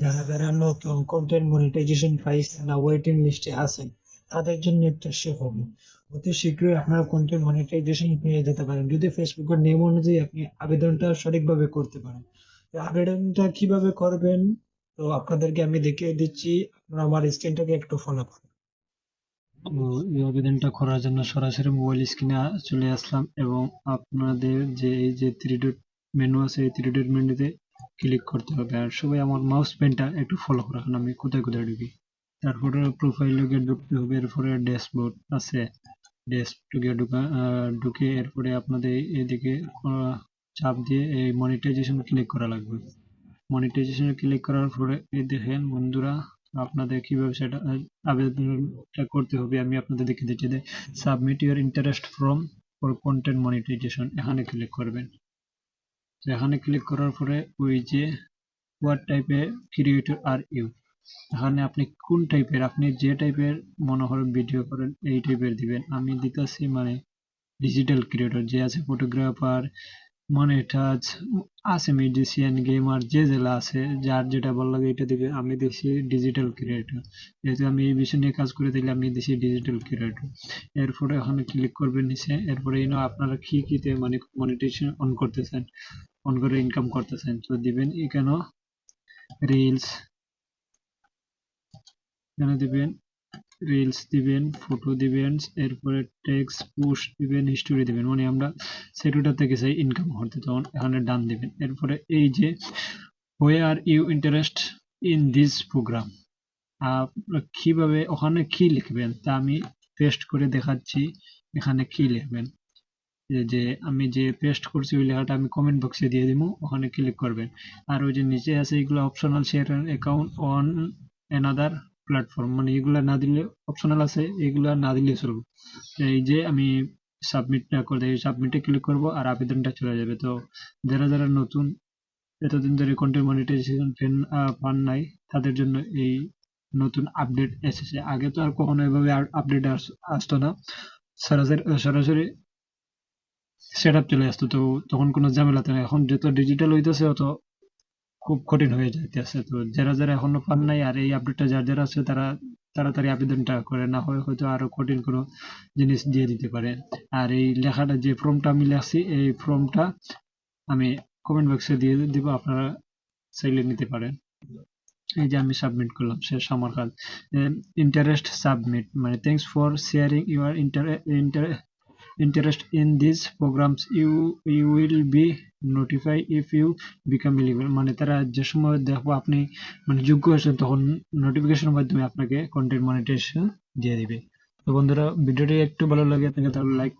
যারা যারা নতুন কন্টেন্ট মনিটাইজেশন পাইছেন না ওয়েটিং লিস্টে আছেন, তাদের জন্য একটা সুখবর। অতি শীঘ্রই আপনারা কন্টেন্ট মনিটাইজেশন পেয়ে যেতে পারেন যদি ফেসবুকের নিয়ম অনুযায়ী আপনি আবেদনটা সঠিকভাবে করতে পারেন। তো আবেদনটা কিভাবে করবেন, তো আপনাদেরকে আমি দেখিয়ে দিচ্ছি। আপনারা আমার স্ক্রিনটাকে একটু ফলো করুন। তো এই আবেদনটা করার জন্য সরাসরি মোবাইল স্ক্রিনে চলে আসলাম এবং আপনাদের যে এই যে থ্রি ডট মেনু আছে, এই থ্রি ডট মেনুতে ক্লিক করতে হবে। আর সবাই আমার মাউস পেনটা একটু ফলো রাখুন, আমি কোথায় কোথায় ঢুকি। তারপরে প্রোফাইলে গিয়ে ঢুকতে হবে, এরপরে ড্যাশবোর্ড আছে, ড্যাশবোর্ডে ঢুকে এরপরে আপনাদের এদিকে চাপ দিয়ে এই মনিটাইজেশন ক্লিক করা লাগবে। মনিটাইজেশনে ক্লিক করার পরে এই দেখেন বন্ধুরা, আপনাদের কিভাবে সেটা আবেদনটা করতে হবে আমি আপনাদের দেখিয়ে দিচ্ছি। Submit your interest form for content monetization, এখানে ক্লিক করবেন। তো এখানে ক্লিক করার পরে ওই যে হোয়াট টাইপের ক্রিয়েটর আর ইউ, এখানে আপনি কোন টাইপের, আপনি যে টাইপের মনে করেন ভিডিও করেন এই টাইপের দিবেন। আমি দিতেছি মানে ডিজিটাল ক্রিয়েটর যে আছে, ফটোগ্রাফার, মনিটাইজ আছে, মিউজিশিয়ান, গেমার, যে জেলা আছে যার যেটা ভালো লাগে এটা দিবে। আমি দিছি ডিজিটাল ক্রিয়েটর, যেহেতু আমি এই বিষয় নিয়ে কাজ করে থাকি আমি দিছি ডিজিটাল ক্রিয়েটর। এরপরে ওখানে ক্লিক করবেন নিচে, এরপরে আপনারা কি কিতে মানে মনিটাইজেশন অন করতেছেন, অন করে ইনকাম করতেছেন, তো দিবেন এখানে রিলস, এখানে দিবেন রিলস দিবেন, ফটো দিবেন, এরপরে টেক্সট পোস্ট দিবেন, হিস্টোরি দিবেন। মানে আমরা সেটুটা থেকে চাই ইনকাম করতে, তখন এখানে ডান দিবেন। এরপরে এই যে where are you interest in this program, কিভাবে ওখানে কি লিখবেন তা আমি পেস্ট করে দেখাচ্ছি। এখানে কি লিখবেন, যে আমি যে পেস্ট করছি ওই লেখাটা আমি কমেন্ট বক্সে দিয়ে দিব, ওখানে ক্লিক করবেন। আর ওই যে নিচে আছে এগুলো optional, share account on another platform, মানে এগুলা না দিলে অপশনাল আছে, এগুলা না দিলে চলবে। এই যে আমি সাবমিটটা করে দিই, সাবমিটে ক্লিক করব আর আবেদনটা চলে যাবে। তো যারা যারা নতুন এতদিন ধরে কন্টেন্ট মনিটাইজেশন পান নাই, তাদের জন্য এই নতুন আপডেট এসেছে। আগে তো আর কখনো এভাবে আপডেট আসতো না, সরাসরি সরাসরি সেট আপ চলে আসতো। তো তখন কোনো ঝামেলা থাকে না। এখন যত ডিজিটাল হইতেছে অত খুব কঠিন হয়ে যাইতেছে। তো যারা যারা এখনো পান নাই আর এই আপডেটটা যার যারা আছে তারা তাড়াতাড়ি আবেদনটা করে, না হয় হয়তো আরো কঠিন কোনো জিনিস দিয়ে দিতে পারে। আর এই লেখাটা যে ফর্মটা আমি লেখছি এই ফর্মটা আমি কমেন্ট বক্সে দিয়ে দিব, আপনারা চাইলে নিতে পারেন। এই যে আমি সাবমিট করলাম, শেষ আমার কাজ। ইন্টারেস্ট সাবমিট, মানে thanks for sharing your interest in these programs, you will be notified if you become eligible, মানে তারা যে সময় দেখবো আপনি মানে যোগ্য আছেন তখন নোটিফিকেশনের মাধ্যমে আপনাকে কন্টেন্ট মনিটাইজেশন দিয়ে দিবে। তো বন্ধুরা, ভিডিওটি একটু ভালো লাগে আপনাকে তাহলে লাইক